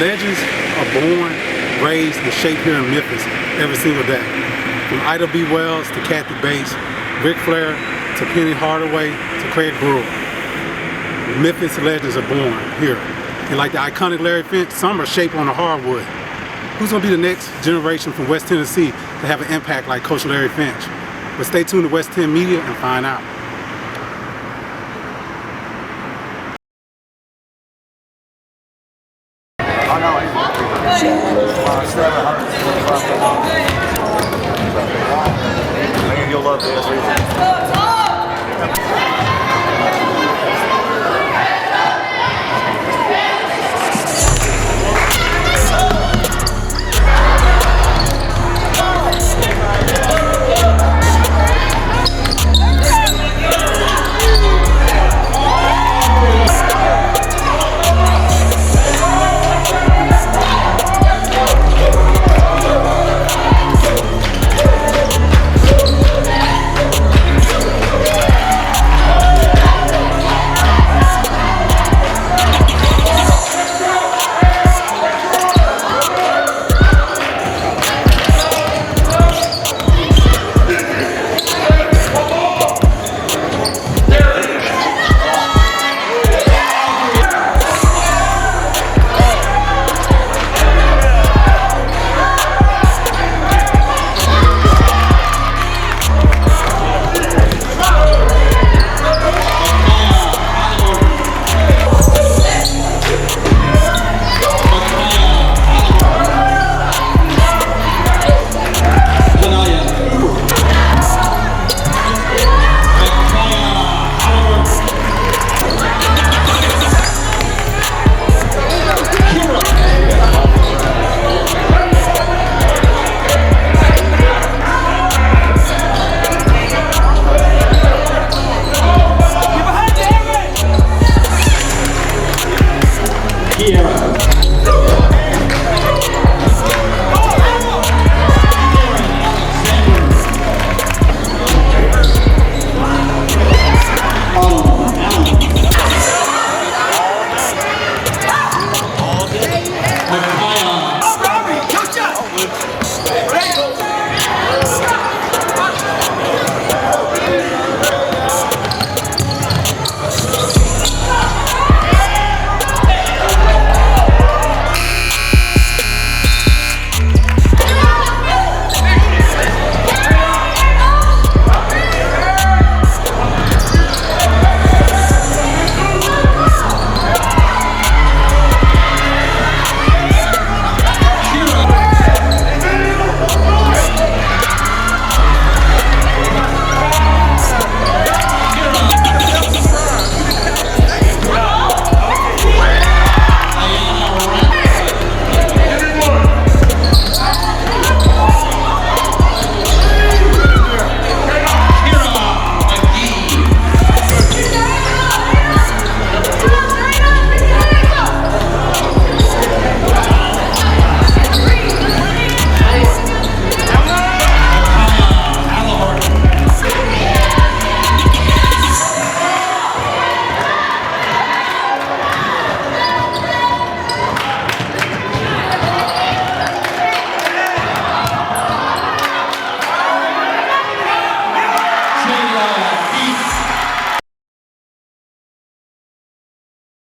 Legends are born, raised, and shaped here in Memphis every single day. From Ida B. Wells to Kathy Bates, Ric Flair to Penny Hardaway to Craig Brewer. Memphis legends are born here. And like the iconic Larry Finch, some are shaped on the hardwood. Who's gonna be the next generation from West Tennessee to have an impact like Coach Larry Finch? But stay tuned to West 10 Media and find out. You'll love this. Kiera.